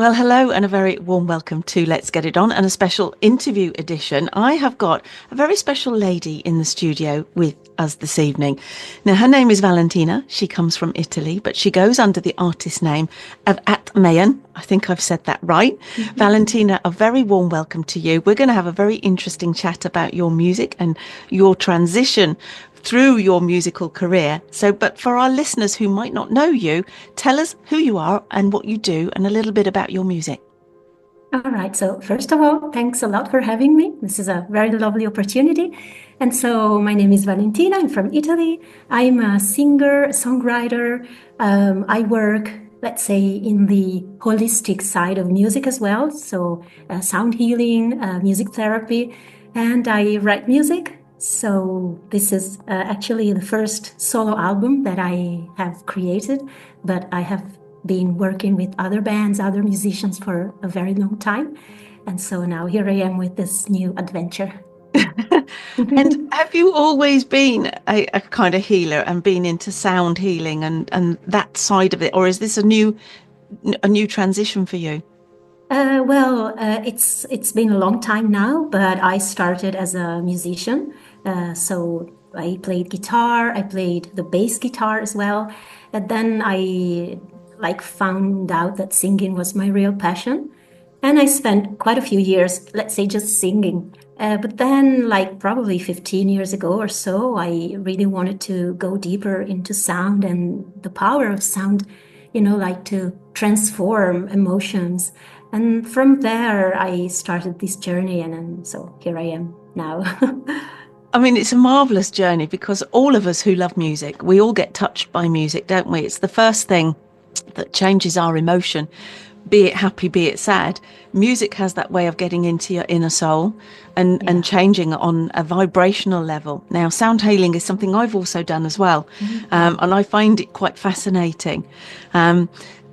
Well, hello and a very warm welcome to Let's Get It On and a special interview edition. I have got a very special lady in the studio with us this evening. Now, her name is Valentina. She comes from Italy, but she goes under the artist name of Atmaen. I think I've said that right. Valentina, a very warm welcome to you. We're going to have a very interesting chat about your music and your transition through your musical career. But for our listeners who might not know you, tell us who you are and what you do and a little bit about your music. All right. So first of all, thanks a lot for having me. This is a very lovely opportunity. And so my name is Valentina. I'm from Italy. I'm a singer, a songwriter. I work, let's say, in the holistic side of music as well. So sound healing, music therapy, and I write music. So this is actually the first solo album that I have created, but I have been working with other bands, other musicians for a very long time. And so now here I am with this new adventure. And have you always been a kind of healer and been into sound healing and that side of it? Or is this a new transition for you? It's been a long time now, but I started as a musician. So I played guitar, I played the bass guitar as well. And then I found out that singing was my real passion. And I spent quite a few years, let's say, just singing. But then, probably 15 years ago or so, I really wanted to go deeper into sound and the power of sound, to transform emotions. And from there, I started this journey, and so here I am now. I mean, it's a marvelous journey because all of us who love music, we all get touched by music, don't we? It's the first thing that changes our emotion, be it happy, be it sad. Music has that way of getting into your inner soul and changing on a vibrational level. Now, sound healing is something I've also done as well, and I find it quite fascinating.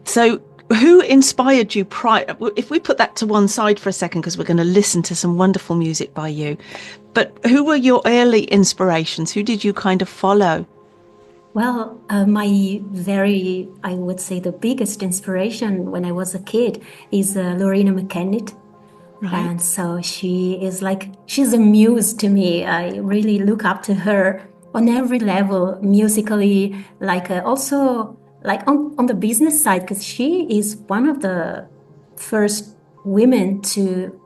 So who inspired you prior? If we put that to one side for a second, because we're going to listen to some wonderful music by you, but who were your early inspirations? Who did you kind of follow? Well, I would say the biggest inspiration when I was a kid is Lorena McKennitt. Right. And so she's a muse to me. I really look up to her on every level, musically, also on the business side, because she is one of the first women to,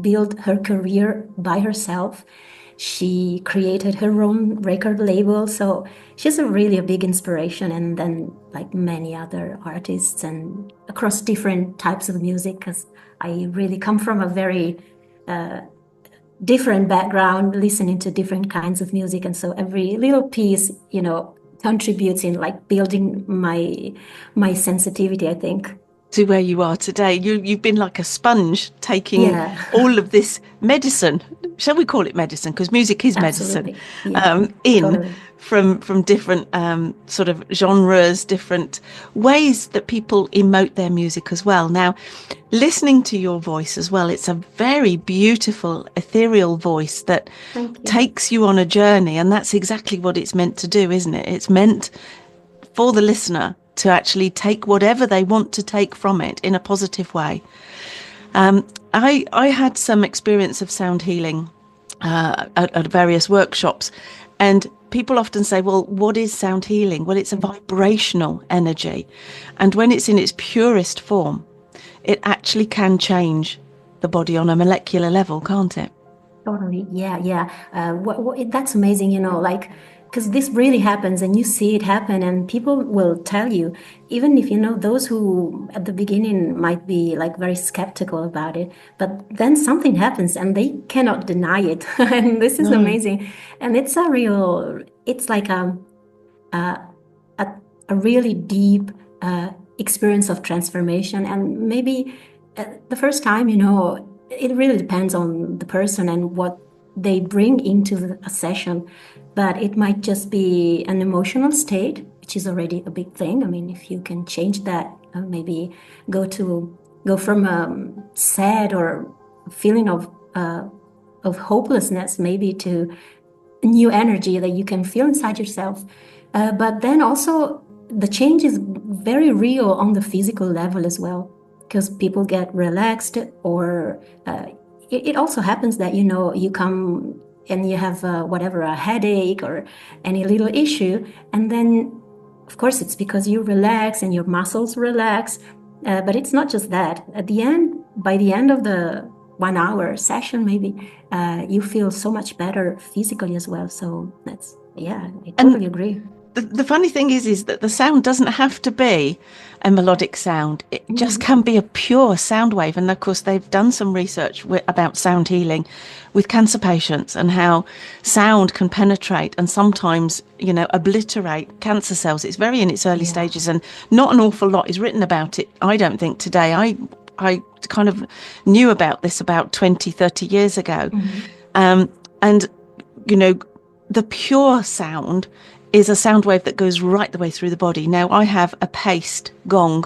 build her career by herself. She created her own record label. So she's really a big inspiration. And then many other artists and across different types of music, because I really come from a very different background, listening to different kinds of music. And so every little piece, contributes in building my sensitivity, I think. To where you are today. You've been like a sponge taking all of this medicine, shall we call it medicine, because music is medicine, Totally. from different sort of genres, different ways that people emote their music as well. Now, listening to your voice as well, it's a very beautiful ethereal voice that takes you on a journey, and that's exactly what it's meant to do, isn't it? It's meant for the listener to actually take whatever they want to take from it in a positive way. I had some experience of sound healing at various workshops, and people often say, well, what is sound healing? Well, it's a vibrational energy, and when it's in its purest form, it actually can change the body on a molecular level, can't it? Totally. Yeah. That's amazing, because this really happens and you see it happen, and people will tell you, even if those who at the beginning might be very skeptical about it, but then something happens and they cannot deny it. And this is amazing. And it's a really deep experience of transformation. And maybe the first time, it really depends on the person and what they bring into a session, but it might just be an emotional state, which is already a big thing. I mean, if you can change that, maybe go from sad or feeling of hopelessness, maybe to a new energy that you can feel inside yourself. But then also the change is very real on the physical level as well. because people get relaxed, or it also happens that, you come and you have whatever, a headache or any little issue, and then of course it's because you relax and your muscles relax, but it's not just that. At the end, by the end of the 1 hour session, maybe you feel so much better physically as well. So that's, yeah, I totally agree. The funny thing is that the sound doesn't have to be a melodic sound. It just can be a pure sound wave. And of course, they've done some research about sound healing with cancer patients and how sound can penetrate and sometimes, obliterate cancer cells. It's very in its early stages, and not an awful lot is written about it, I don't think, today. I kind of knew about this about 20, 30 years ago. And, the pure sound is a sound wave that goes right the way through the body. Now, I have a paste gong,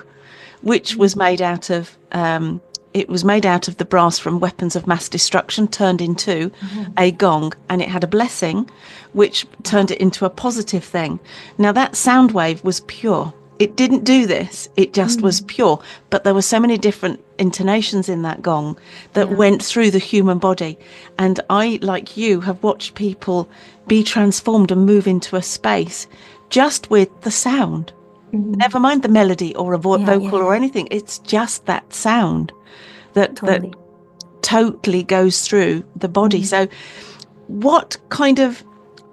which was made out of the brass from weapons of mass destruction, turned into a gong, and it had a blessing, which turned it into a positive thing. Now, that sound wave was pure. It didn't do this. It just was pure. But there were so many different intonations in that gong that went through the human body. And I, like you, have watched people be transformed and move into a space just with the sound. Never mind the melody or a vocal or anything. It's just that sound that totally goes through the body. So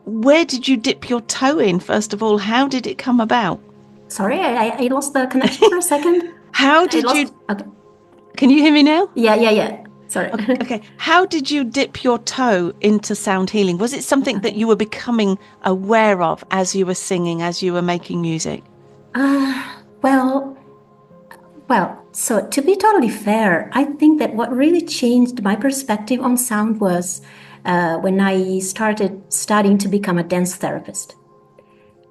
where did you dip your toe in, first of all? How did it come about? Sorry, I lost the connection for a second. Okay. Can you hear me now? Yeah. Sorry. Okay. How did you dip your toe into sound healing? Was it something that you were becoming aware of as you were singing, as you were making music? Well, so to be totally fair, I think that what really changed my perspective on sound was when I started studying to become a dance therapist.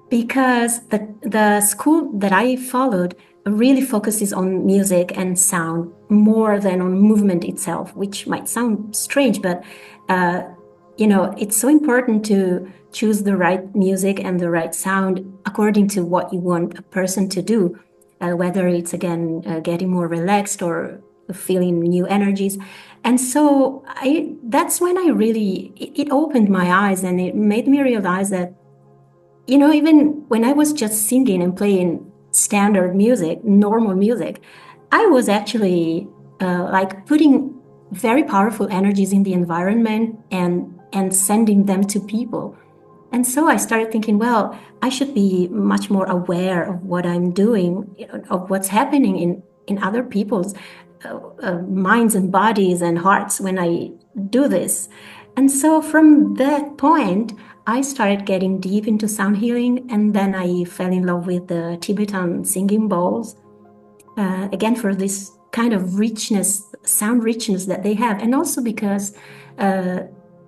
Because the school that I followed really focuses on music and sound more than on movement itself, which might sound strange, but it's so important to choose the right music and the right sound according to what you want a person to do, whether it's, again, getting more relaxed or feeling new energies. And so that's when it opened my eyes, and it made me realize that, even when I was just singing and playing standard music, normal music, I was actually putting very powerful energies in the environment and sending them to people. And so I started thinking, well, I should be much more aware of what I'm doing, of what's happening in other people's minds and bodies and hearts when I do this. And so from that point, I started getting deep into sound healing, and then I fell in love with the Tibetan singing bowls, again, for this kind of richness, sound richness that they have. And also because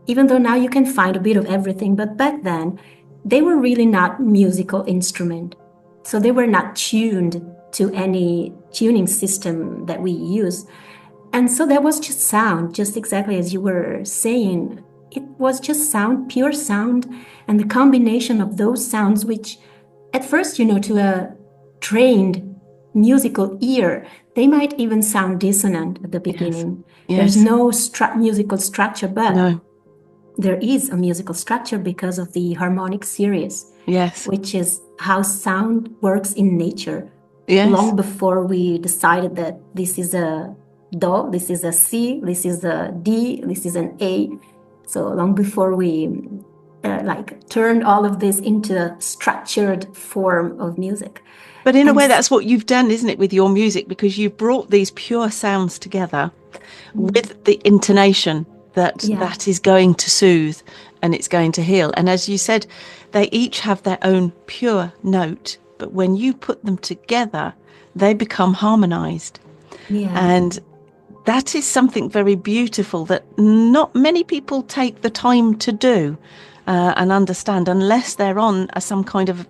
even though now you can find a bit of everything, but back then they were really not musical instrument. So they were not tuned to any tuning system that we use. And so that was just sound, just exactly as you were saying. It was just sound, pure sound, and the combination of those sounds, which at first, to a trained musical ear, they might even sound dissonant at the beginning. Yes. There's no musical structure, but No. there is a musical structure because of the harmonic series. Yes. Which is how sound works in nature. Yes. Long before we decided that this is a Do, this is a C, this is a D, this is an A. So long before we turned all of this into a structured form of music. But in a way, that's what you've done, isn't it, with your music? Because you've brought these pure sounds together with the intonation that is going to soothe and it's going to heal. And as you said, they each have their own pure note, but when you put them together, they become harmonized. Yeah. And that is something very beautiful that not many people take the time to do and understand unless they're on some kind of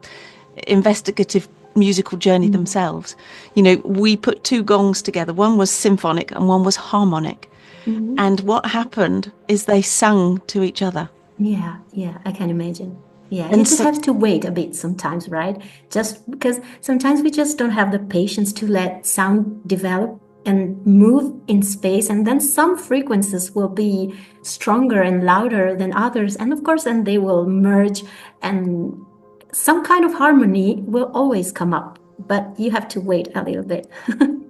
investigative musical journey themselves. We put two gongs together. One was symphonic and one was harmonic. And what happened is they sung to each other. Yeah, I can imagine. Yeah, and you just have to wait a bit sometimes, right? Just because sometimes we just don't have the patience to let sound develop and move in space, and then some frequencies will be stronger and louder than others, and of course then they will merge, and some kind of harmony will always come up, but you have to wait a little bit.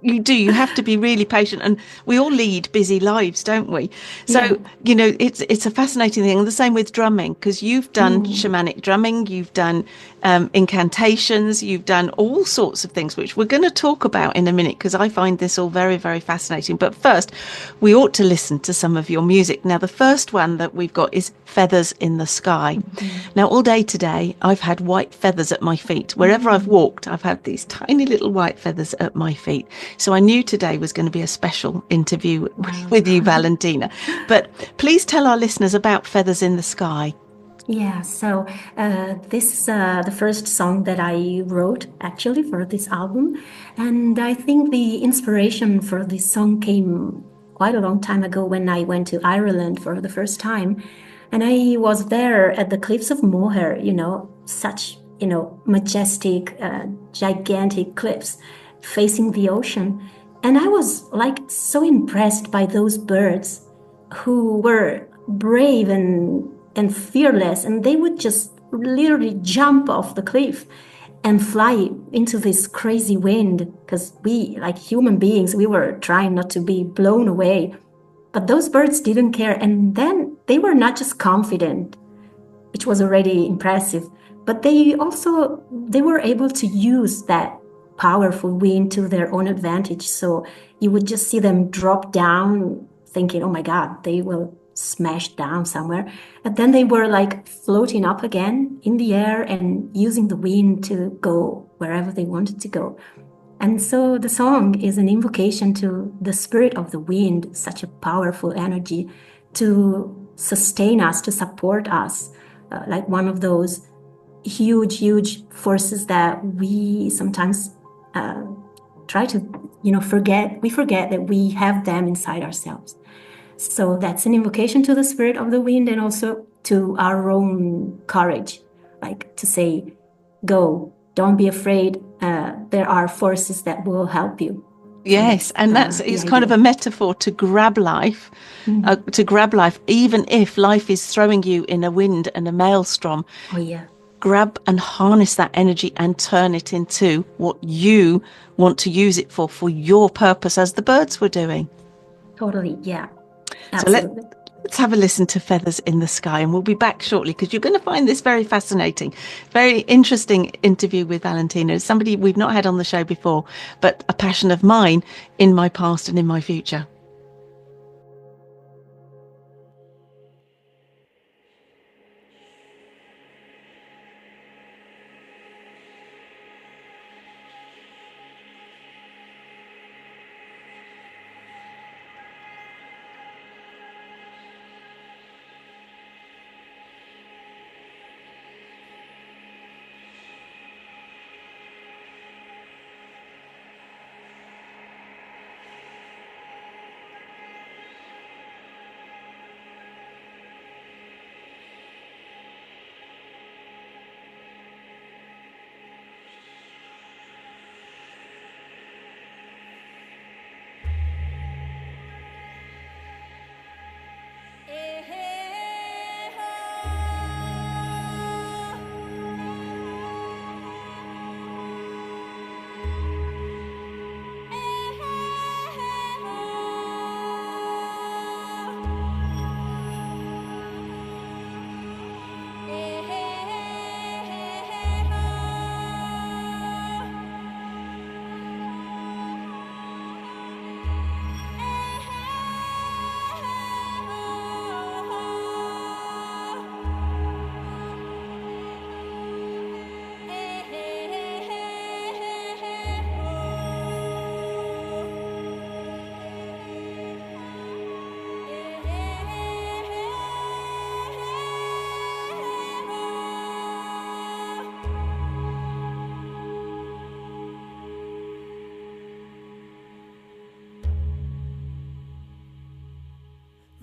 You do. You have to be really patient, and we all lead busy lives, don't we? So, Yeah. it's a fascinating thing. And the same with drumming, because you've done shamanic drumming, you've done incantations, you've done all sorts of things, which we're going to talk about in a minute, because I find this all very, very fascinating. But first, we ought to listen to some of your music. Now, the first one that we've got is Feathers in the Sky. Now, all day today, I've had white feathers at my feet. Wherever I've walked, I've had these tiny little white feathers at my feet. So I knew today was going to be a special interview with you, Valentina. But please tell our listeners about Feathers in the Sky. Yeah, so this is the first song that I wrote actually for this album. And I think the inspiration for this song came quite a long time ago when I went to Ireland for the first time. And I was there at the cliffs of Moher, such, majestic, gigantic cliffs facing the ocean. And I was like so impressed by those birds who were brave and fearless, and they would just literally jump off the cliff and fly into this crazy wind, because we, like human beings, we were trying not to be blown away, but those birds didn't care. And then they were not just confident, which was already impressive, but they were able to use that powerful wind to their own advantage. So you would just see them drop down thinking, oh my God, they will smash down somewhere. And then they were like floating up again in the air and using the wind to go wherever they wanted to go. And so the song is an invocation to the spirit of the wind, such a powerful energy to sustain us, to support us, like one of those huge, huge forces that we sometimes try to, forget. We forget that we have them inside ourselves. So that's an invocation to the spirit of the wind, and also to our own courage, like to say, go, don't be afraid. There are forces that will help you. Yes, So and it's kind of a metaphor to grab life, even if life is throwing you in a wind and a maelstrom. Oh, yeah. Grab and harness that energy and turn it into what you want to use it for your purpose, as the birds were doing. Totally, yeah. So Absolutely. let's have a listen to Feathers in the Sky, and we'll be back shortly, because you're going to find this very fascinating, very interesting interview with Valentina. It's somebody we've not had on the show before, but a passion of mine in my past and in my future.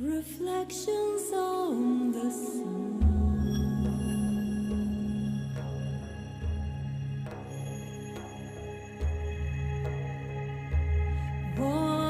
Reflections on the sea. One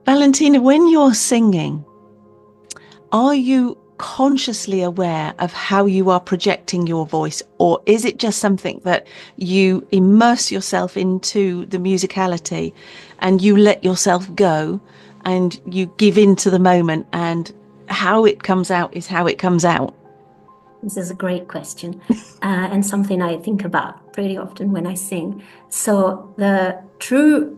Valentina, when you're singing, are you consciously aware of how you are projecting your voice, or is it just something that you immerse yourself into the musicality and you let yourself go and you give in to the moment, and how it comes out is how it comes out? This is a great question, and something I think about pretty often when I sing. So the true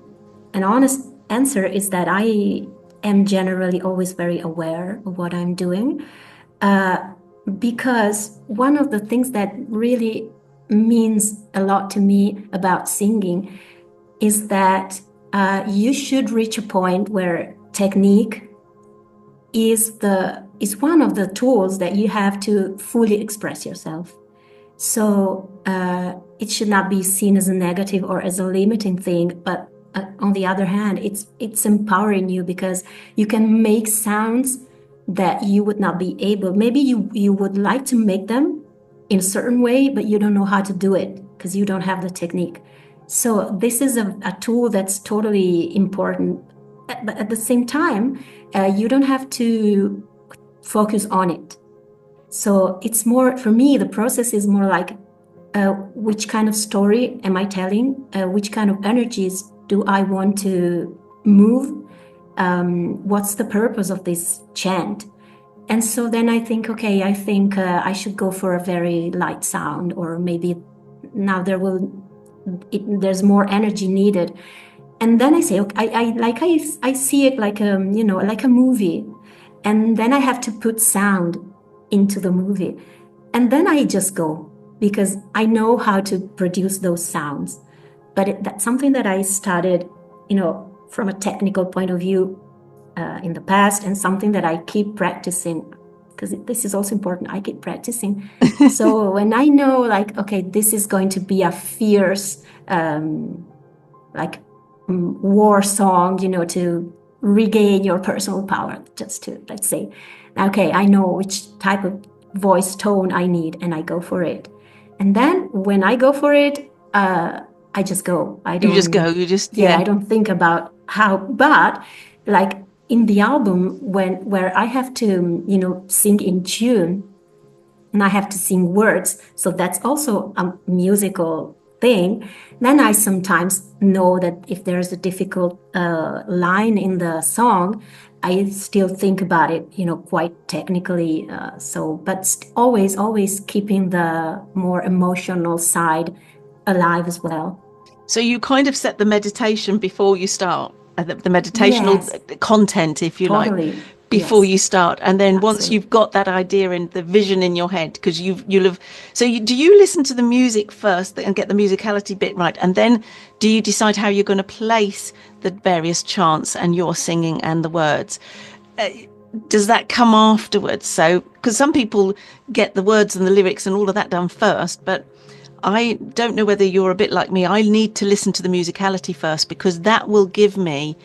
and honest answer is that I am generally always very aware of what I'm doing, because one of the things that really means a lot to me about singing is that you should reach a point where technique is one of the tools that you have to fully express yourself. So it should not be seen as a negative or as a limiting thing, but on the other hand, it's empowering you, because you can make sounds that you would not be able. Maybe you would like to make them in a certain way, but you don't know how to do it because you don't have the technique. So this is a tool that's totally important. But at the same time, you don't have to focus on it. So it's more, for me, the process is more like, which kind of story am I telling? Which kind of energies do I want to move? What's the purpose of this chant? And so then I think, okay, I should go for a very light sound, or maybe now there's more energy needed. And then I say, okay, I see it like like a movie, and then I have to put sound into the movie, and then I just go, because I know how to produce those sounds. But that's something that I started, from a technical point of view in the past, and something that I keep practicing, because this is also important. I keep practicing. So when I know, like, okay, this is going to be a fierce, war song, to regain your personal power, just to, let's say, okay, I know which type of voice tone I need, and I go for it. And then when I go for it, I just go. I don't. You just go. I don't think about how. But like in the album, where I have to, sing in tune, and I have to sing words, so that's also a musical thing. Then I sometimes know that if there's a difficult line in the song, I still think about it, quite technically. But always keeping the more emotional side alive as well. So you kind of set the meditation before you start, the meditational content, if you totally. like, before Yes. you start. And then Absolutely. once you've got that idea and the vision in your head, because you'll have, do you listen to the music first and get the musicality bit right? And then do you decide how you're going to place the various chants and your singing and the words? Does that come afterwards? So, because some people get the words and the lyrics and all of that done first, but I don't know whether you're a bit like me. I need to listen to the musicality first, because that will give me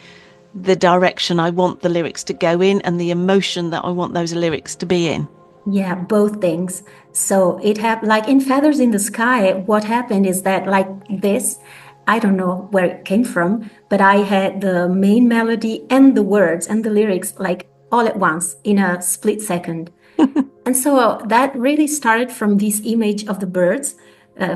the direction I want the lyrics to go in and the emotion that I want those lyrics to be in. Yeah, both things. So it happened, like in Feathers in the Sky, what happened is that, like this, I don't know where it came from, but I had the main melody and the words and the lyrics like all at once in a split second. And so that really started from this image of the birds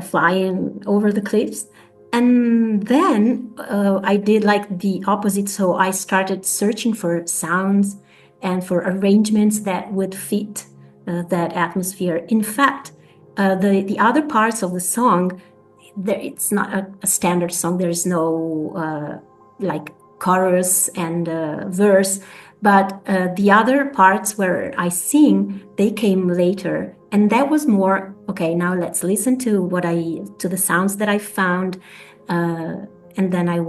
flying over the cliffs. And then I did like the opposite. So I started searching for sounds and for arrangements that would fit that atmosphere. In fact, the other parts of the song, it's not a standard song. There's no like chorus and verse. But the other parts where I sing, they came later. And that was more, okay, now let's listen to to the sounds that I found. And then I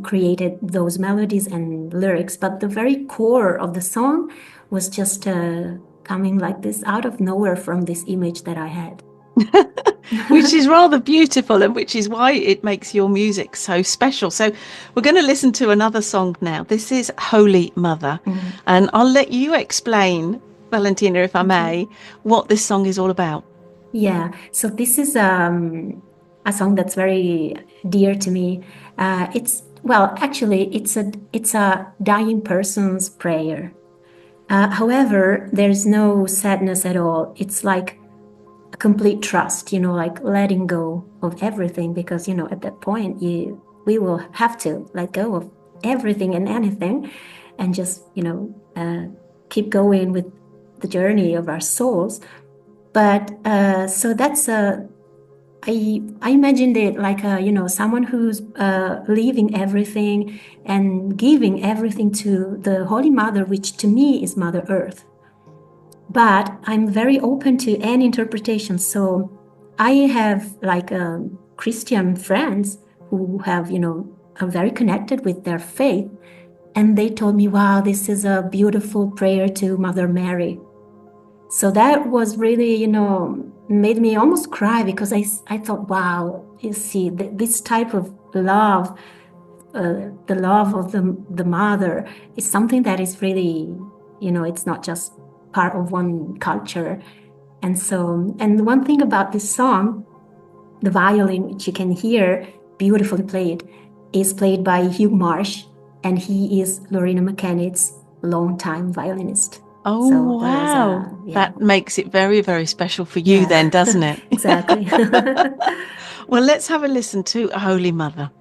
created those melodies and lyrics. But the very core of the song was just coming like this out of nowhere from this image that I had. Which is rather beautiful, and which is why it makes your music so special. So we're going to listen to another song now. This is Holy Mother. And I'll let you explain, Valentina, if I may, what this song is all about. Yeah, so this is a song that's very dear to me. Well, actually, it's a dying person's prayer. However, there's no sadness at all. It's like a complete trust, like letting go of everything, because at that point we will have to let go of everything and anything, and just keep going with the journey of our souls. But so that's I imagined it like someone who's leaving everything and giving everything to the Holy Mother, which to me is Mother Earth. But I'm very open to any interpretation. So I have like Christian friends who have are very connected with their faith, and they told me, "Wow, this is a beautiful prayer to Mother Mary." So that was really, made me almost cry, because I thought, wow, you see, this type of love, the love of the mother, is something that is really, it's not just part of one culture. And so, and one thing about this song, the violin, which you can hear beautifully played, is played by Hugh Marsh, and he is Lorena McKennitt's longtime violinist. Oh, So wow. yeah. That makes it very, very special for you then, doesn't it? Exactly. Well, let's have a listen to Holy Mother.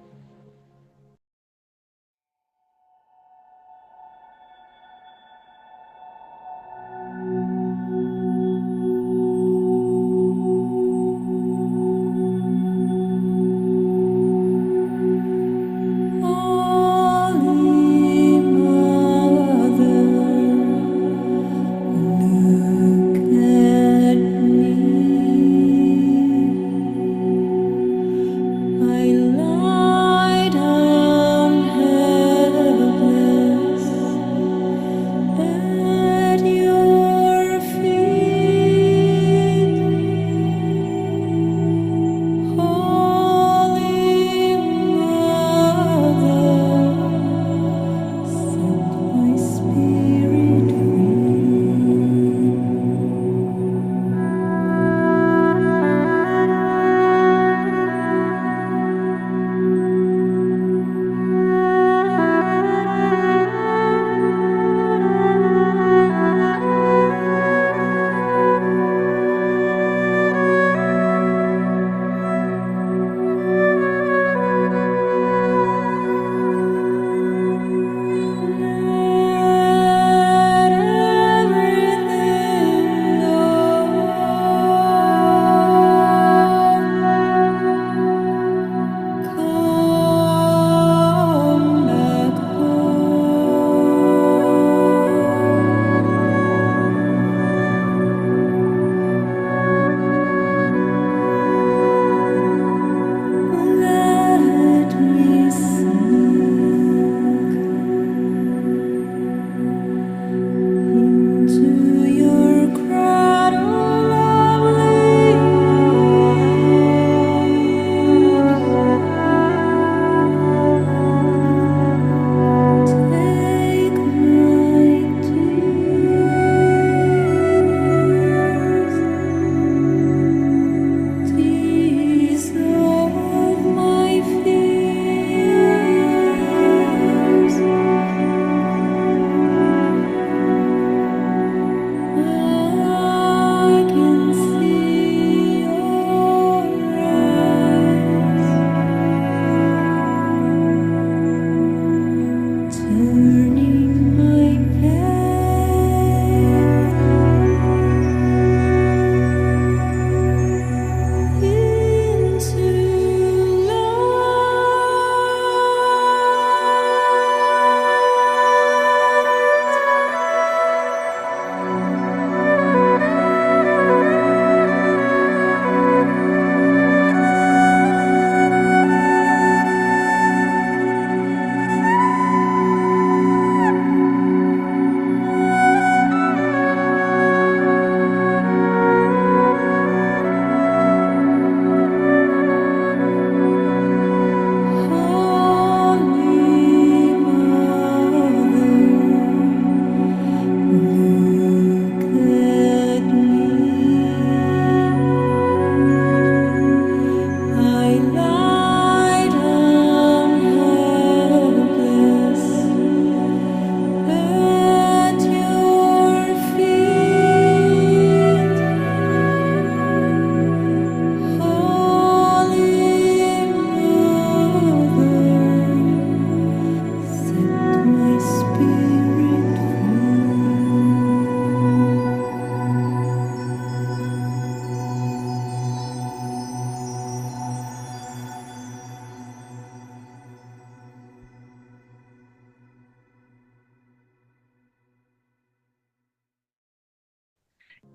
Holy Mother, look at me. I love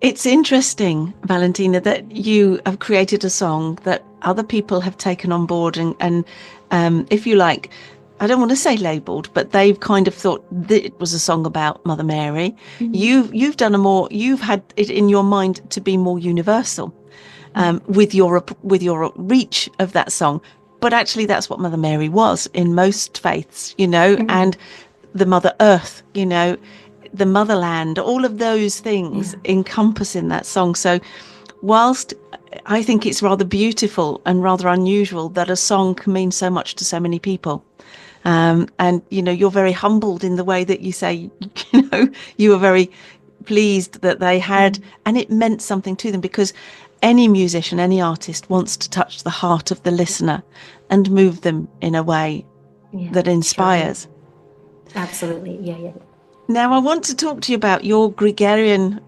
It's interesting, Valentina, that you have created a song that other people have taken on board and if you like, I don't want to say labelled, but they've kind of thought that it was a song about Mother Mary. You've done you've had it in your mind to be more universal, with your reach of that song. But actually, that's what Mother Mary was in most faiths, and the Mother Earth, the motherland, all of those things encompass in that song. So whilst I think it's rather beautiful and rather unusual that a song can mean so much to so many people, and you're very humbled in the way that you say, you were very pleased that they had, and it meant something to them, because any musician, any artist wants to touch the heart of the listener and move them in a way that inspires. Sure. Absolutely. Yeah. Now, I want to talk to you about your Gregorian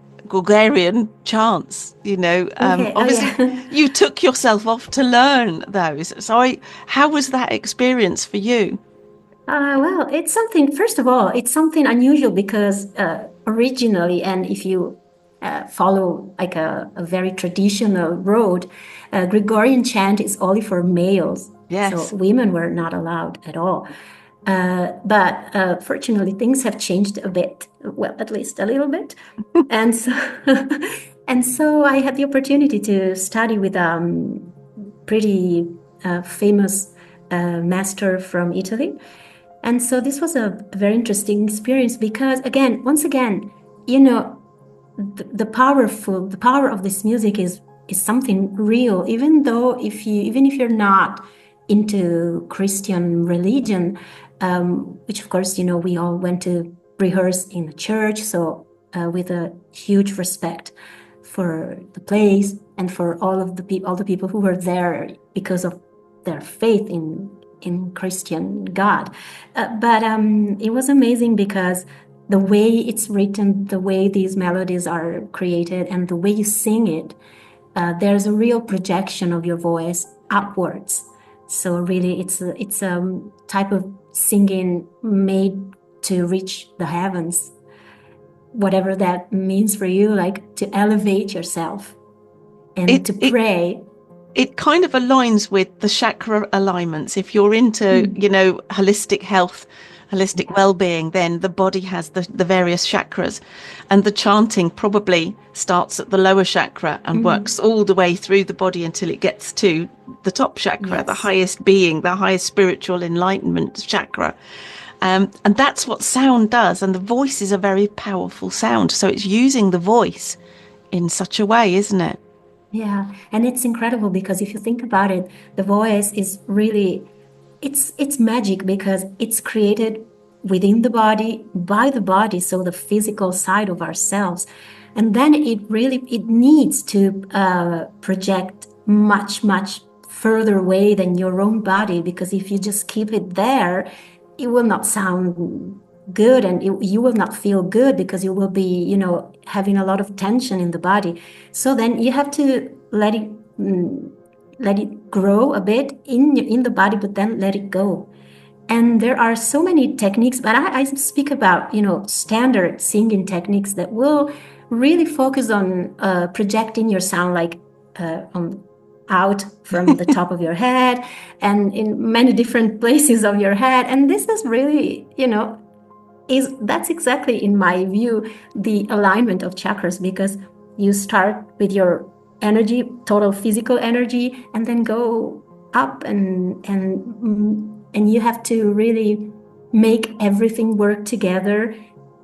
chants. Obviously, you took yourself off to learn those. So, how was that experience for you? Well, it's something. First of all, it's something unusual because originally, and if you follow like a very traditional road, Gregorian chant is only for males. Yes. So women were not allowed at all. But fortunately, things have changed a bit. Well, at least a little bit. And so, and so I had the opportunity to study with pretty famous master from Italy. And so this was a very interesting experience because, once again, the power of this music is something real. Even if you're not into Christian religion, which of course, we all went to rehearse in a church, so with a huge respect for the place and for all the people who were there because of their faith in Christian God. But it was amazing because the way it's written, the way these melodies are created, and the way you sing it, there's a real projection of your voice upwards. So really, it's a type of singing made to reach the heavens, whatever that means for you, like to elevate yourself and to pray. It kind of aligns with the chakra alignments. If you're into, holistic health, holistic well-being, then the body has the various chakras, and the chanting probably starts at the lower chakra and works all the way through the body until it gets to the top chakra, the highest being, the highest spiritual enlightenment chakra. And that's what sound does. And the voice is a very powerful sound. So it's using the voice in such a way, isn't it? Yeah, and it's incredible because if you think about it, the voice is really, it's magic because it's created within the body, by the body, so the physical side of ourselves. And then it needs to project much, much further away than your own body, because if you just keep it there, it will not sound good, and you will not feel good because you will be, having a lot of tension in the body. So then you have to let it grow a bit in the body, but then let it go. And there are so many techniques, but I speak about, standard singing techniques that will really focus on projecting your sound like out from the top of your head and in many different places of your head. And this is really, that's exactly, in my view, the alignment of chakras, because you start with your energy, total physical energy, and then go up and you have to really make everything work together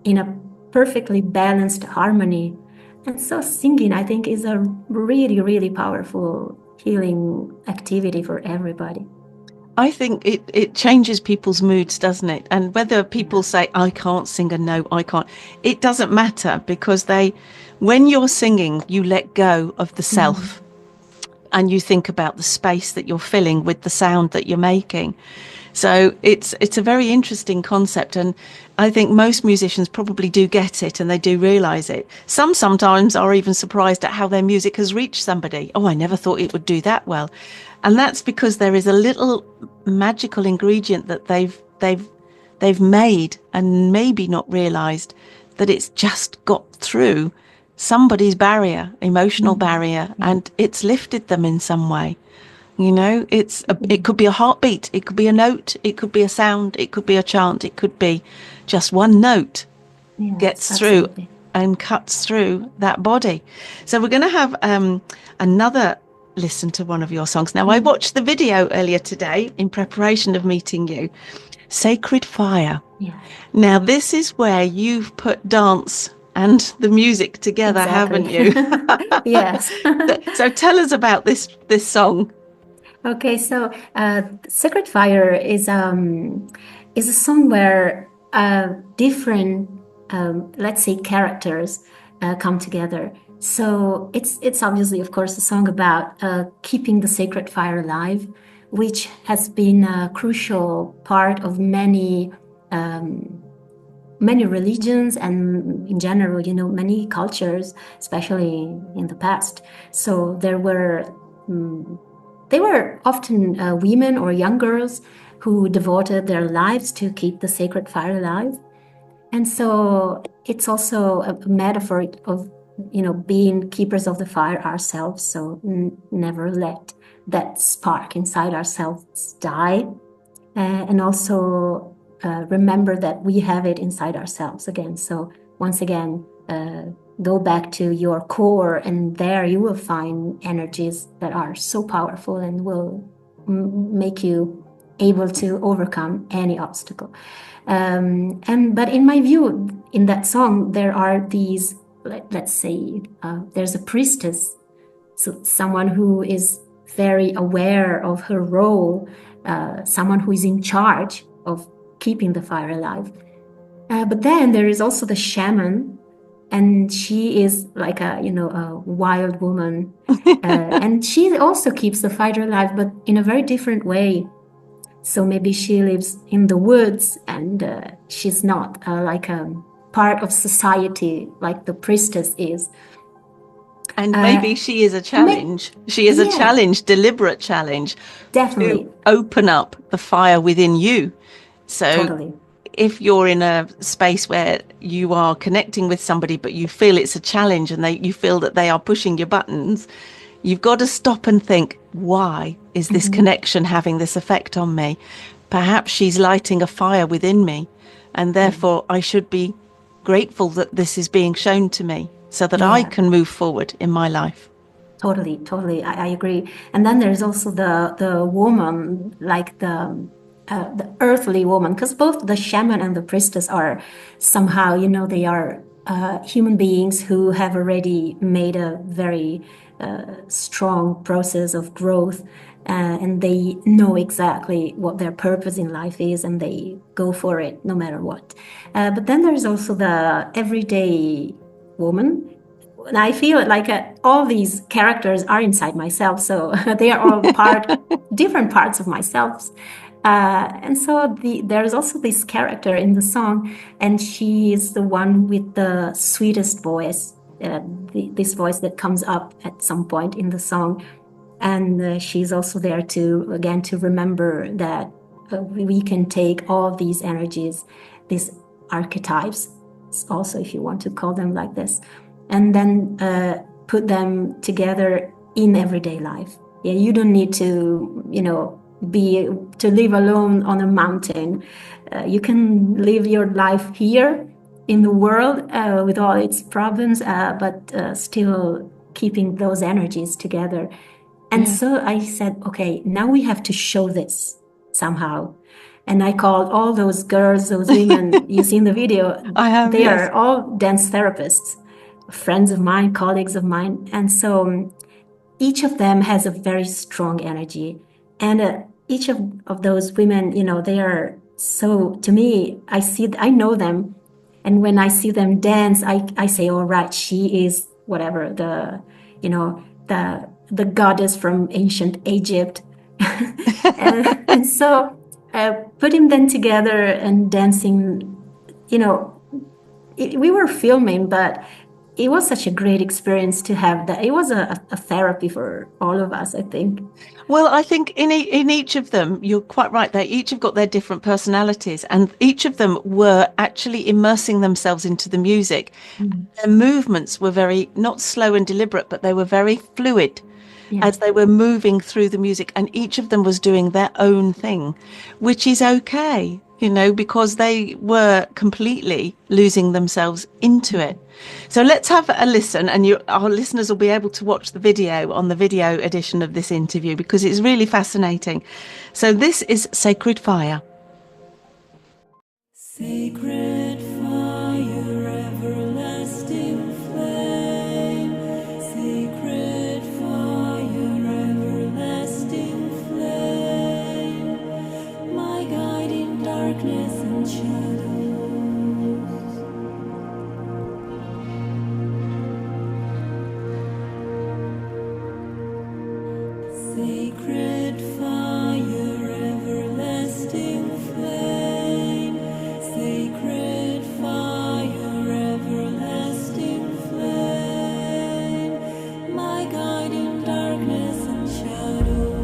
in a perfectly balanced harmony. And so singing, I think, is a really, really powerful healing activity for everybody. I think it changes people's moods, doesn't it? And whether people say, I can't sing, and no, I can't, it doesn't matter, because when you're singing, you let go of the self and you think about the space that you're filling with the sound that you're making. So it's a very interesting concept, and I think most musicians probably do get it and they do realise it. Some sometimes are even surprised at how their music has reached somebody. Oh, I never thought it would do that well. And that's because there is a little magical ingredient that they've made and maybe not realised that it's just got through somebody's barrier, emotional barrier, and it's lifted them in some way. You know, it could be a heartbeat, it could be a note, it could be a sound, it could be a chant, it could be just one note Yes, gets through absolutely. and cuts through that body. So we're going to have another listen to one of your songs. Now, I watched the video earlier today in preparation of meeting you, Sacred Fire. Yeah. Now, this is where you've put dance and the music together, haven't you? Yes. So tell us about this song. Okay, so Sacred Fire is a song where different, let's say, characters come together. So it's obviously, of course, a song about keeping the sacred fire alive, which has been a crucial part of many religions and in general, you know, many cultures, especially in the past. So they were often women or young girls who devoted their lives to keep the sacred fire alive. And so it's also a metaphor of, you know, being keepers of the fire ourselves. So never let that spark inside ourselves die. And also remember that we have it inside ourselves again. So once again, go back to your core, and there you will find energies that are so powerful and will make you able to overcome any obstacle. But in my view, in that song, there are these, let's say, there's a priestess, so someone who is very aware of her role, someone who is in charge of keeping the fire alive. But then there is also the shaman, and she is like a wild woman, and she also keeps the fire alive, but in a very different way. So maybe she lives in the woods, and she's not like a part of society like the priestess is. And maybe she is a challenge. She is a challenge, deliberate challenge. Definitely. To open up the fire within you. So Totally. if you're in a space where you are connecting with somebody, but you feel it's a challenge and you feel that they are pushing your buttons, you've got to stop and think, why is this connection having this effect on me? Perhaps she's lighting a fire within me, and therefore I should be grateful that this is being shown to me so that I can move forward in my life. Totally. I agree. And then there's also the woman, like the earthly woman, because both the shaman and the priestess are somehow, you know, they are human beings who have already made a very strong process of growth, and they know exactly what their purpose in life is, and they go for it no matter what. But then there's also the everyday woman. And I feel like all these characters are inside myself, so they are all different parts of myself. And so there's also this character in the song, and she is the one with the sweetest voice, this voice that comes up at some point in the song. And she's also there to remember that we can take all these energies, these archetypes, also, if you want to call them like this, and then put them together in everyday life. Yeah, you don't need to, live alone on a mountain. You can live your life here in the world with all its problems, but still keeping those energies together. And so I said, okay, now we have to show this somehow. And I called all those girls, those women you see in the video. I have, they are all dance therapists, friends of mine, colleagues of mine. And so each of them has a very strong energy. And each of those women, they are so, to me, I know them. And when I see them dance, I say, all right, she is whatever, the goddess from ancient Egypt. and so putting them together and dancing, we were filming, but it was such a great experience to have that. It was a therapy for all of us, I think. Well, I think in each of them, you're quite right. They each have got their different personalities, and each of them were actually immersing themselves into the music. Their movements were very not slow and deliberate, but they were very fluid Yeah. as they were moving through the music, and each of them was doing their own thing, which is okay, because they were completely losing themselves into it. So let's have a listen, and our listeners will be able to watch the video on the video edition of this interview because it's really fascinating. So this is Sacred Fire. Sacred fire, everlasting flame. Sacred fire, everlasting flame. My guide in darkness and shadows. Sacred fire, everlasting flame. Sacred fire, everlasting flame. My guide in darkness and shadows.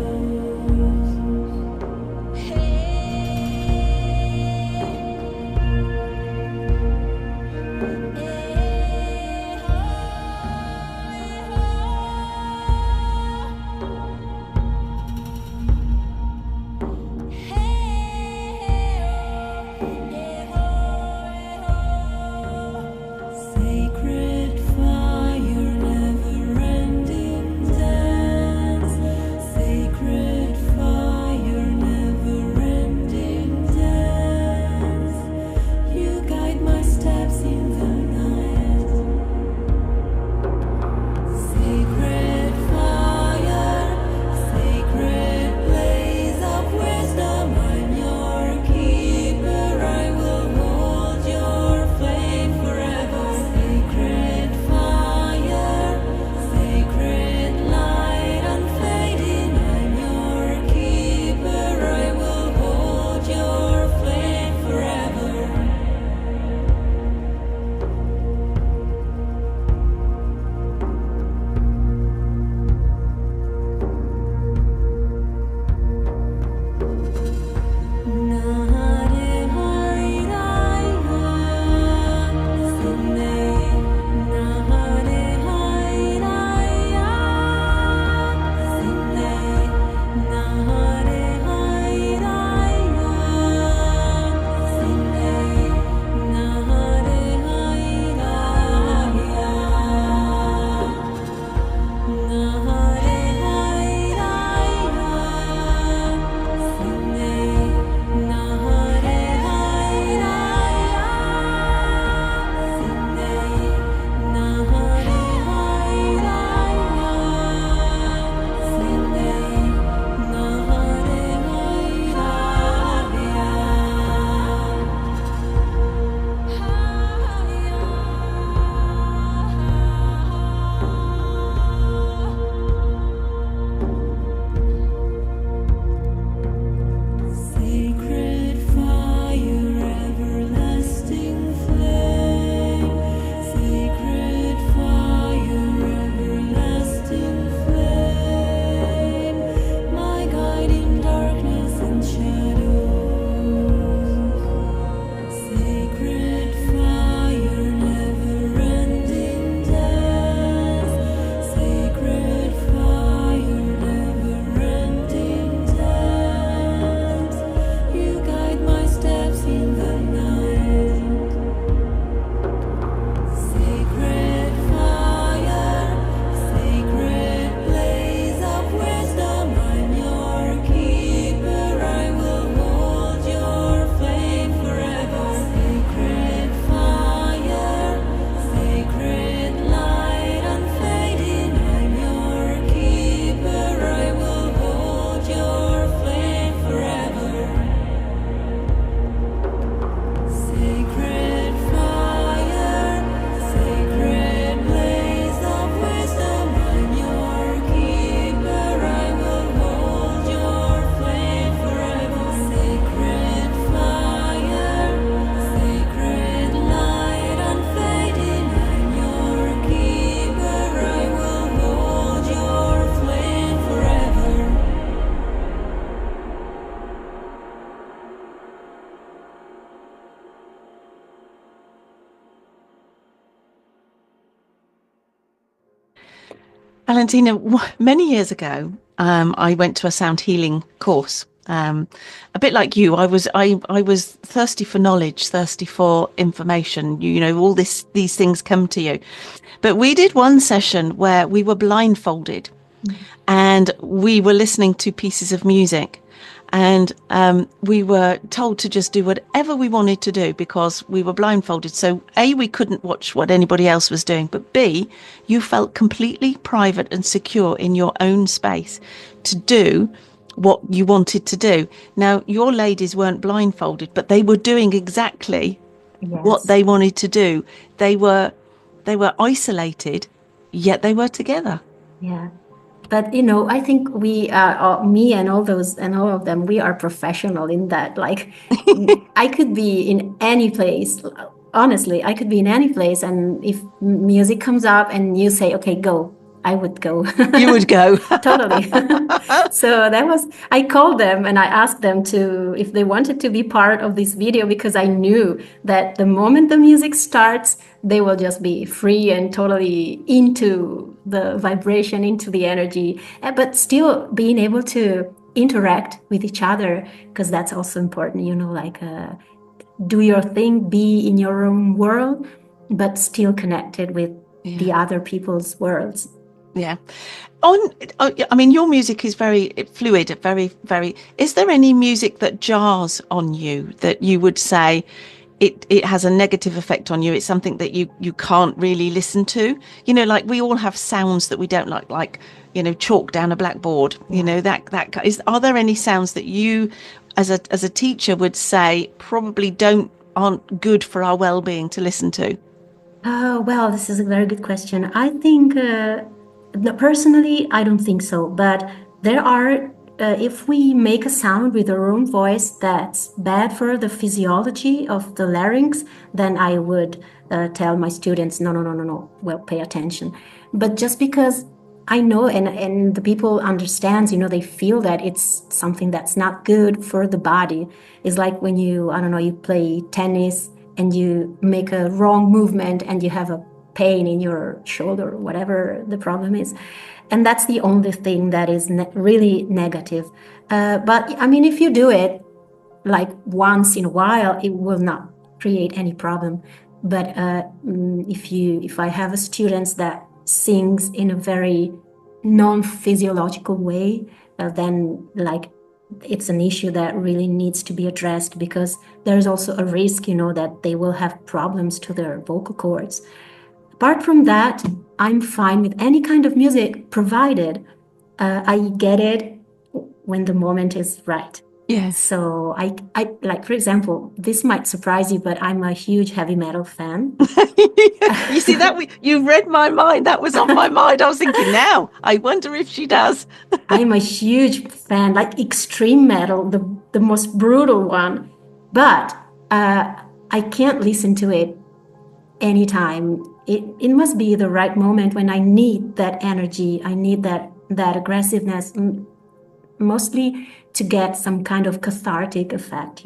Valentina, many years ago, I went to a sound healing course. A bit like you, I was thirsty for knowledge, thirsty for information. You know, all these things come to you. But we did one session where we were blindfolded, and we were listening to pieces of music. And we were told to just do whatever we wanted to do because we were blindfolded. So A, we couldn't watch what anybody else was doing, but B, you felt completely private and secure in your own space to do what you wanted to do. Now, your ladies weren't blindfolded, but they were doing exactly what Yes. they wanted to do. They were isolated, yet they were together. Yeah. But I think we, me and all of them, we are professional in that. Like, I could be in any place. Honestly, I could be in any place, and if music comes up and you say, "Okay, go," I would go. You would go. Totally. So I called them and I asked them if they wanted to be part of this video, because I knew that the moment the music starts, they will just be free and totally into the vibration, into the energy, but still being able to interact with each other, because that's also important, like do your thing, be in your own world, but still connected with the other people's worlds. Yeah. I mean, your music is very fluid, very, very. Is there any music that jars on you that you would say it has a negative effect on you? It's something that you can't really listen to. Like we all have sounds that we don't like chalk down a blackboard. That is. Are there any sounds that you, as a teacher, would say probably aren't good for our well-being to listen to? Oh, well, this is a very good question. I think, personally, I don't think so. But there are, if we make a sound with our own voice that's bad for the physiology of the larynx, then I would tell my students, no, no, no, no, no, well, pay attention. But just because I know, and the people understands, they feel that it's something that's not good for the body. It's like when I don't know, you play tennis and you make a wrong movement and you have a pain in your shoulder or whatever the problem is. And that's the only thing that is really negative. But I mean, if you do it like once in a while, it will not create any problem. But if I have a student that sings in a very non-physiological way, then like it's an issue that really needs to be addressed, because there's also a risk, that they will have problems to their vocal cords. Apart from that, I'm fine with any kind of music, provided I get it when the moment is right. Yes. So I like, for example, this might surprise you, but I'm a huge heavy metal fan. You see that you read my mind. That was on my mind. I was thinking, now I wonder if she does. I'm a huge fan, like extreme metal, the most brutal one. But I can't listen to it anytime. It must be the right moment when I need that energy. I need that aggressiveness, mostly to get some kind of cathartic effect,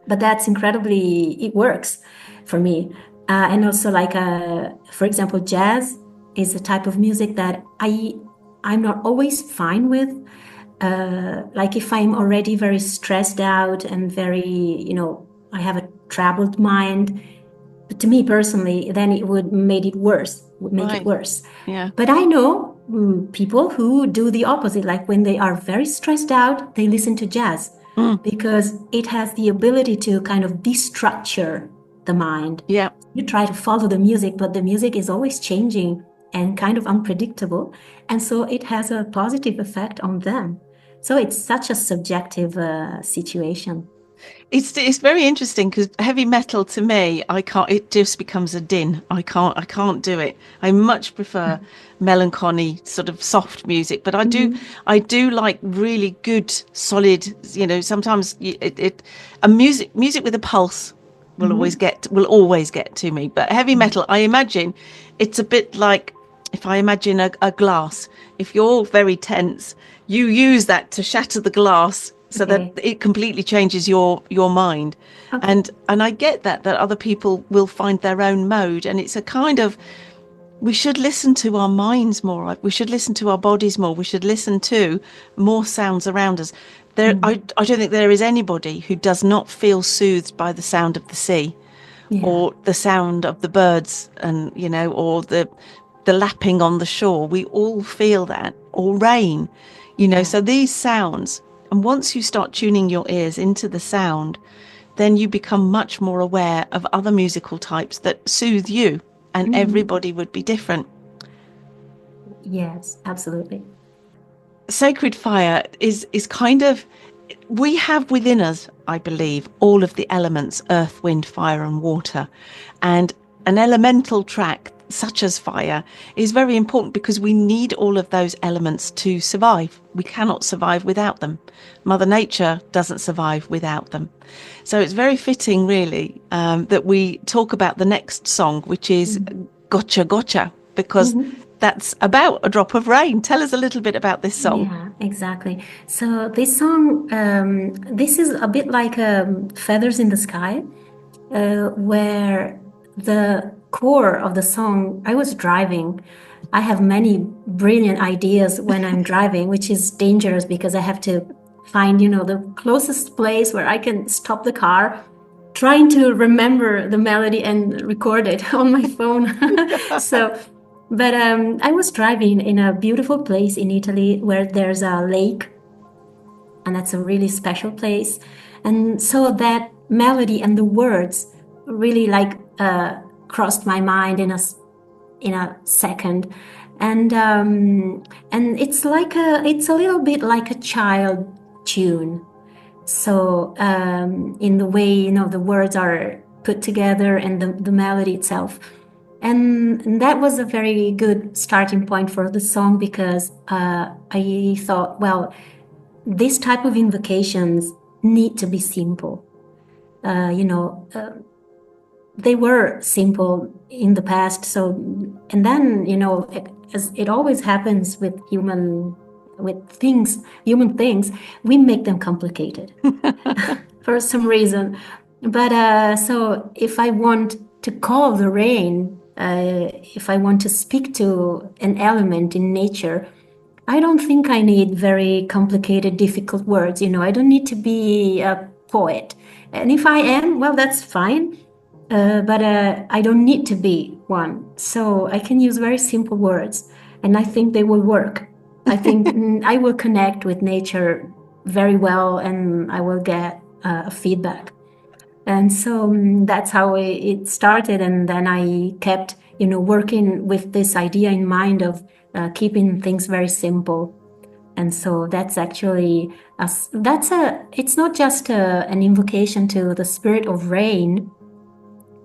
But that's it works for me. And also, like, for example, jazz is a type of music that I'm not always fine with. Like if I'm already very stressed out and very, I have a troubled mind, but to me personally, then it would make it worse. Yeah. But I know people who do the opposite. Like when they are very stressed out, they listen to jazz because it has the ability to kind of destructure the mind. Yeah. You try to follow the music, but the music is always changing and kind of unpredictable. And so it has a positive effect on them. So it's such a subjective situation. It's very interesting because heavy metal to me, I can't. It just becomes a din. I can't do it. I much prefer melancholy, sort of soft music. But I do like really good, solid. Sometimes a music with a pulse will always get to me. But heavy metal, I imagine, it's a bit like if I imagine a glass. If you're very tense, you use that to shatter the glass. So that it completely changes your mind. And I get that other people will find their own mode, and it's a kind of we should listen to our minds more. We should listen to our bodies more. We should listen to more sounds around us. I don't think there is anybody who does not feel soothed by the sound of the sea, Yeah. or the sound of the birds, and or the lapping on the shore. We all feel that, or rain, so these sounds. And once you start tuning your ears into the sound, then you become much more aware of other musical types that soothe you, and everybody would be different. Yes, absolutely. Sacred fire is kind of, we have within us, I believe, all of the elements: earth, wind, fire and water. And an elemental track such as fire is very important, because we need all of those elements to survive. We cannot survive without them. Mother Nature doesn't survive without them. So it's very fitting, really, that we talk about the next song, which is Gotcha Gotcha, because that's about a drop of rain. Tell us a little bit about this song. Yeah, exactly. So this song, this is a bit like Feathers in the Sky, where the core of the song, I was driving. I have many brilliant ideas when I'm driving, which is dangerous because I have to find, the closest place where I can stop the car, trying to remember the melody and record it on my phone. But I was driving in a beautiful place in Italy where there's a lake, and that's a really special place. And so that melody and the words really crossed my mind in a second. And it's a little bit like a child tune. So in the way, the words are put together, and the melody itself. And that was a very good starting point for the song, because I thought, well, this type of invocations need to be simple. They were simple in the past. So, and then, as it always happens with human things, we make them complicated for some reason. But so if I want to call the rain, if I want to speak to an element in nature, I don't think I need very complicated, difficult words. I don't need to be a poet. And if I am, well, that's fine. But I don't need to be one. So I can use very simple words, and I think they will work. I think I will connect with nature very well, and I will get a feedback. And so that's how it started. And then I kept, working with this idea in mind of keeping things very simple. And so that's actually, it's not just an invocation to the spirit of rain,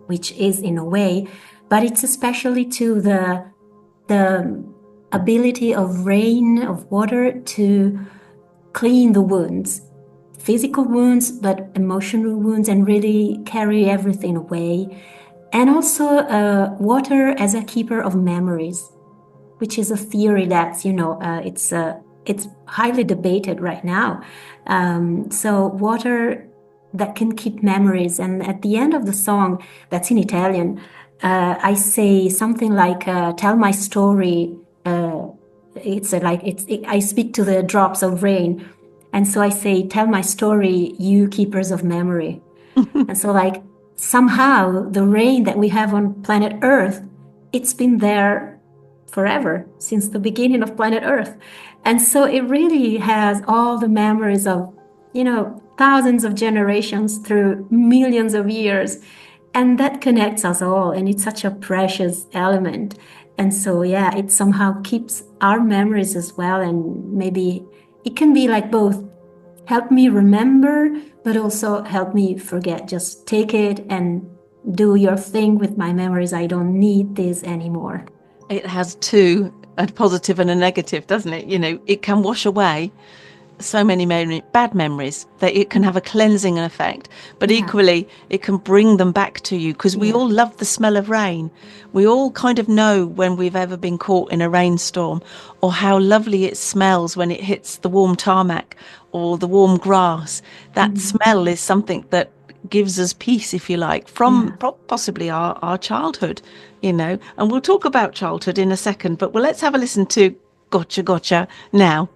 which is in a way, but it's especially to the ability of rain, of water, to clean the wounds. Physical wounds, but emotional wounds, and really carry everything away. And also water as a keeper of memories, which is a theory that's, it's highly debated right now. So water that can keep memories. And at the end of the song, that's in Italian, I say something like, tell my story. I speak to the drops of rain. And so I say, tell my story, you keepers of memory. And so somehow the rain that we have on planet Earth, it's been there forever, since the beginning of planet Earth. And so it really has all the memories of, thousands of generations through millions of years. And that connects us all. And it's such a precious element. And so, yeah, it somehow keeps our memories as well. And maybe it can be both help me remember, but also help me forget. Just take it and do your thing with my memories. I don't need this anymore. It has two, a positive and a negative, doesn't it? It can wash away so many bad memories, that it can have a cleansing effect, but equally it can bring them back to you, because we all love the smell of rain. We all kind of know when we've ever been caught in a rainstorm, or how lovely it smells when it hits the warm tarmac or the warm grass. That smell is something that gives us peace, if you like, from possibly our childhood, you know. And we'll talk about childhood in a second, but let's have a listen to Gotcha Gotcha now.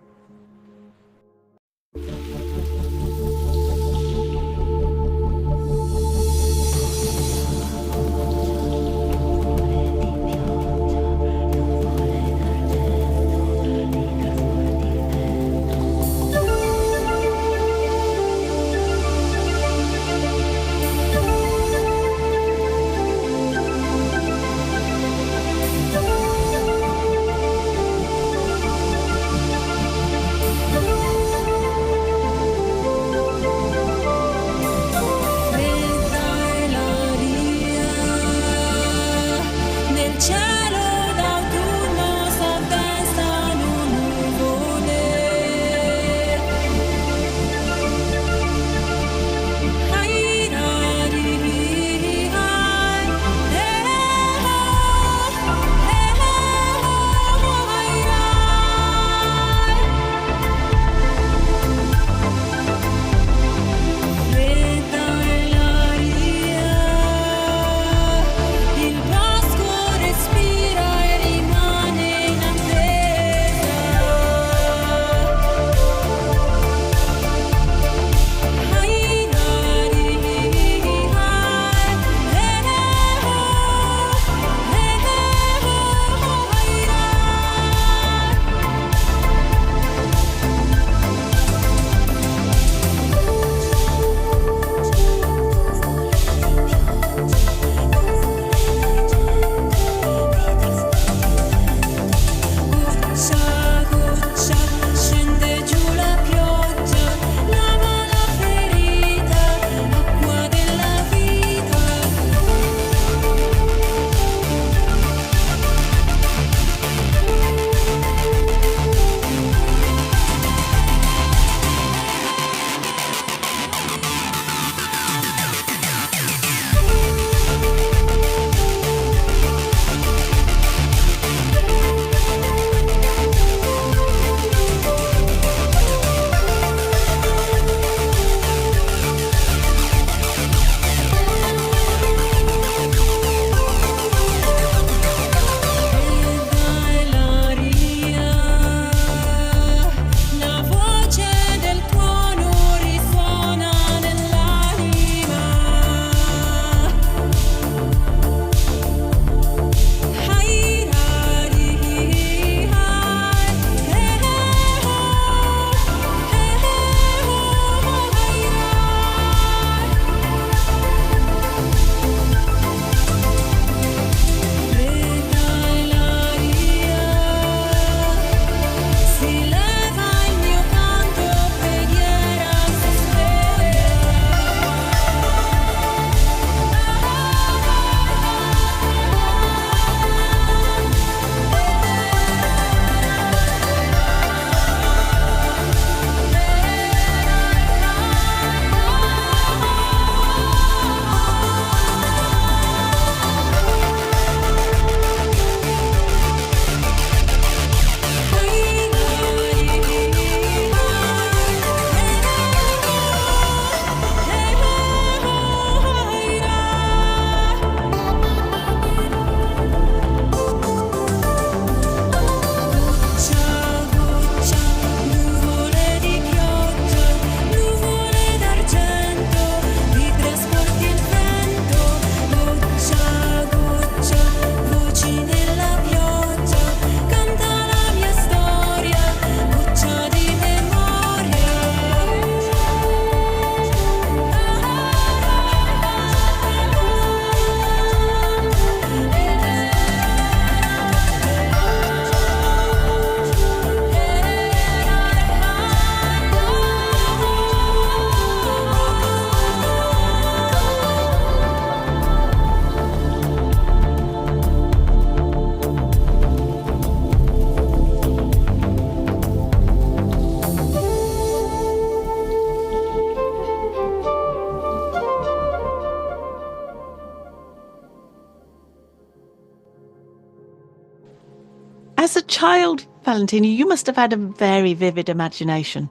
As a child, Valentina, you must have had a very vivid imagination.